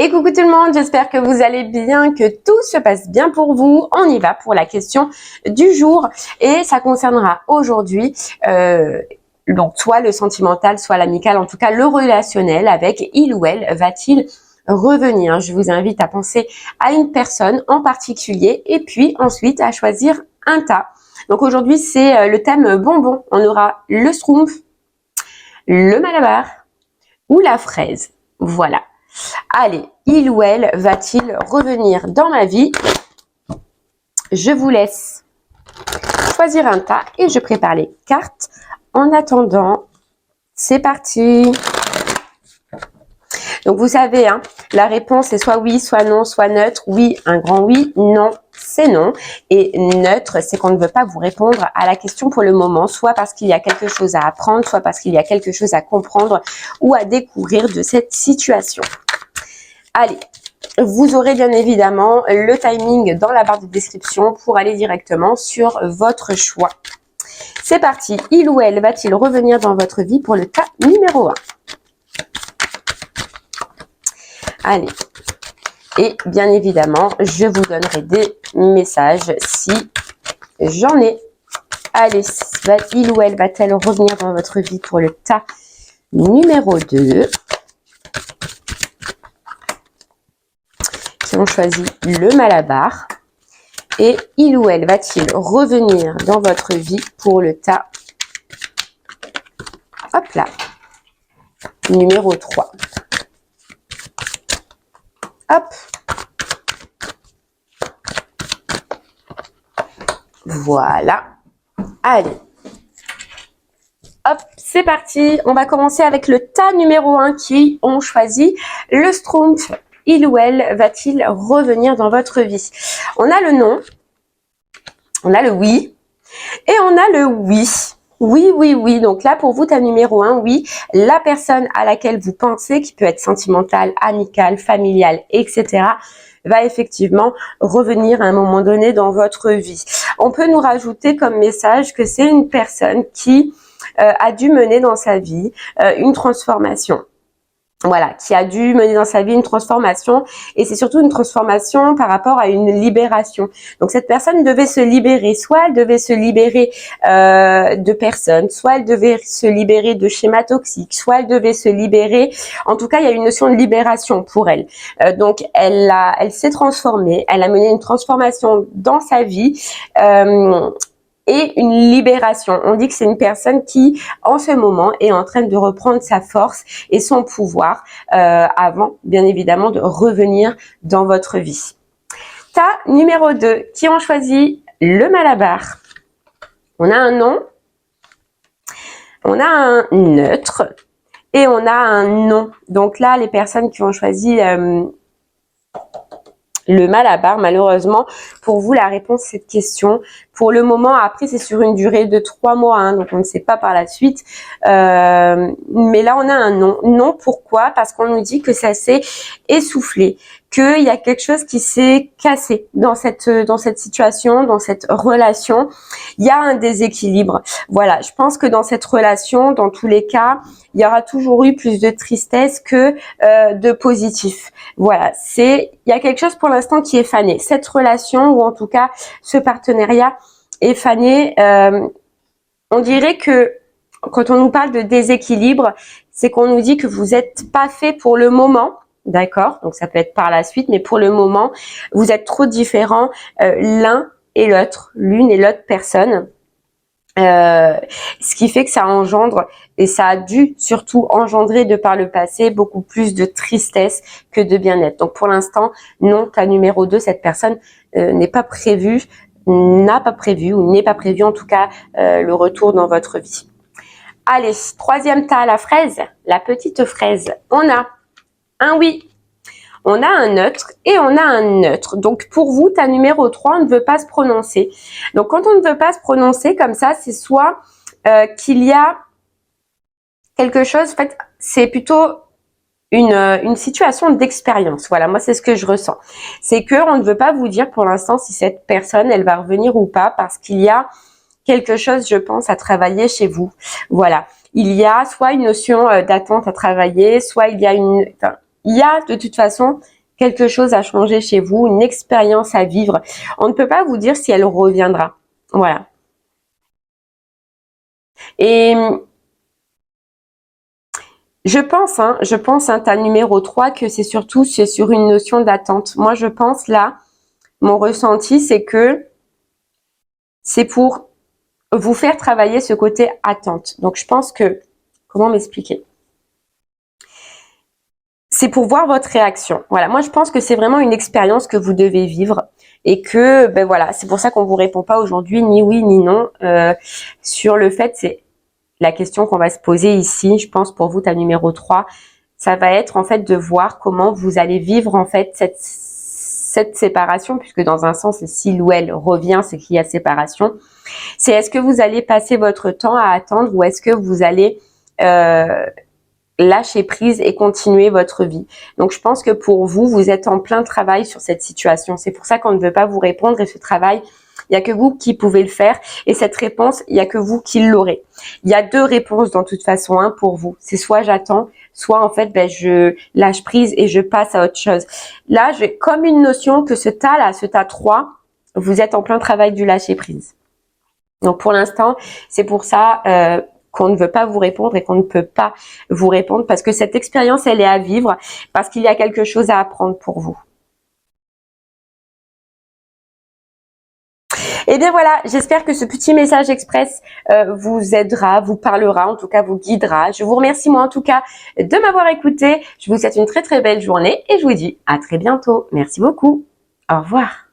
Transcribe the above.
Et coucou tout le monde, j'espère que vous allez bien, que tout se passe bien pour vous. On y va pour la question du jour et ça concernera aujourd'hui donc soit le sentimental, soit l'amical, en tout cas le relationnel avec il ou elle va-t-il revenir. Je vous invite à penser à une personne en particulier et puis ensuite à choisir un tas. Donc aujourd'hui c'est le thème bonbon. On aura le schtroumpf, le malabar ou la fraise. Voilà. Allez, il ou elle va-t-il revenir dans ma vie? Je vous laisse choisir un tas et je prépare les cartes. En attendant, c'est parti. Donc vous savez, hein, la réponse est soit oui, soit non, soit neutre. Oui, un grand oui, non, c'est non. Et neutre, c'est qu'on ne veut pas vous répondre à la question pour le moment, soit parce qu'il y a quelque chose à apprendre, soit parce qu'il y a quelque chose à comprendre ou à découvrir de cette situation. Allez, vous aurez bien évidemment le timing dans la barre de description pour aller directement sur votre choix. C'est parti, il ou elle va-t-il revenir dans votre vie pour le tas numéro 1? Allez, et bien évidemment, je vous donnerai des messages si j'en ai. Allez, il ou elle va-t-elle revenir dans votre vie pour le tas numéro 2? Qui ont choisi le malabar. Et il ou elle va-t-il revenir dans votre vie pour le tas, hop là, numéro 3. Hop. Voilà. Allez. Hop, c'est parti. On va commencer avec le tas numéro 1 qui ont choisi le schtroumpf. Il ou elle va-t-il revenir dans votre vie? On a le non, on a le oui et on a le oui. Oui, oui, oui. Donc là, pour vous, tas numéro 1, oui, la personne à laquelle vous pensez, qui peut être sentimentale, amicale, familiale, etc., va effectivement revenir à un moment donné dans votre vie. On peut nous rajouter comme message que c'est une personne qui a dû mener dans sa vie une transformation. Voilà, qui a dû mener dans sa vie une transformation et c'est surtout une transformation par rapport à une libération. Donc cette personne devait se libérer, soit elle devait se libérer de personnes, soit elle devait se libérer de schémas toxiques, soit elle devait se libérer, en tout cas il y a une notion de libération pour elle. Donc elle s'est transformée, elle a mené une transformation dans sa vie. Et une libération. On dit que c'est une personne qui, en ce moment, est en train de reprendre sa force et son pouvoir avant, bien évidemment, de revenir dans votre vie. Tas numéro 2, qui ont choisi le malabar. On a un non, on a un neutre et on a un non. Donc là, les personnes qui ont choisi le malabar, malheureusement, pour vous, la réponse à cette question, pour le moment, après, c'est sur une durée de 3 mois, hein, donc on ne sait pas par la suite. Mais là, on a un non. Non, pourquoi? Parce qu'on nous dit que ça s'est essoufflé, qu'il y a quelque chose qui s'est cassé dans cette situation, dans cette relation. Il y a un déséquilibre. Voilà, je pense que dans cette relation, dans tous les cas, il y aura toujours eu plus de tristesse que de positif. Voilà, il y a quelque chose pour l'instant qui est fané. Cette relation, ou en tout cas ce partenariat est fané. On dirait que quand on nous parle de déséquilibre, c'est qu'on nous dit que vous n'êtes pas fait pour le moment. D'accord? Donc ça peut être par la suite, mais pour le moment, vous êtes trop différents l'un et l'autre, l'une et l'autre personne. Ce qui fait que ça engendre, et ça a dû surtout engendrer de par le passé beaucoup plus de tristesse que de bien-être. Donc pour l'instant, non, tas numéro 2, cette personne n'a pas prévu ou n'est pas prévu en tout cas le retour dans votre vie. Allez, troisième tas, la fraise, la petite fraise. On a un oui, on a un neutre et on a un neutre. Donc, pour vous, tas numéro 3, on ne veut pas se prononcer. Donc, quand on ne veut pas se prononcer comme ça, c'est soit qu'il y a quelque chose, en fait, c'est plutôt une situation d'expérience. Voilà, moi, c'est ce que je ressens. C'est que on ne veut pas vous dire pour l'instant si cette personne, elle va revenir ou pas, parce qu'il y a quelque chose, je pense, à travailler chez vous. Voilà. Il y a soit une notion d'attente à travailler, soit il y a de toute façon quelque chose a changé chez vous, une expérience à vivre. On ne peut pas vous dire si elle reviendra. Voilà. Et je pense, ta numéro 3, que c'est sur une notion d'attente. Moi, je pense là, mon ressenti, c'est que c'est pour vous faire travailler ce côté attente. Donc, je pense que, comment m'expliquer? C'est pour voir votre réaction. Voilà, moi je pense que c'est vraiment une expérience que vous devez vivre et que, ben voilà, c'est pour ça qu'on vous répond pas aujourd'hui ni oui ni non sur le fait. C'est la question qu'on va se poser ici, je pense pour vous, ta numéro 3, ça va être en fait de voir comment vous allez vivre en fait cette séparation, puisque dans un sens, si ou elle revient, c'est qu'il y a séparation. C'est est-ce que vous allez passer votre temps à attendre ou est-ce que vous allez lâcher prise et continuer votre vie. Donc, je pense que pour vous, vous êtes en plein travail sur cette situation. C'est pour ça qu'on ne veut pas vous répondre et ce travail, il n'y a que vous qui pouvez le faire. Et cette réponse, il n'y a que vous qui l'aurez. Il y a 2 réponses dans toute façon, hein, pour vous. C'est soit j'attends, soit en fait, ben, je lâche prise et je passe à autre chose. Là, j'ai comme une notion que ce tas là, ce tas 3, vous êtes en plein travail du lâcher prise. Donc, pour l'instant, c'est pour ça qu'on ne veut pas vous répondre et qu'on ne peut pas vous répondre parce que cette expérience, elle est à vivre parce qu'il y a quelque chose à apprendre pour vous. Et bien voilà, j'espère que ce petit message express vous aidera, vous parlera, en tout cas vous guidera. Je vous remercie moi en tout cas de m'avoir écouté. Je vous souhaite une très très belle journée et je vous dis à très bientôt. Merci beaucoup. Au revoir.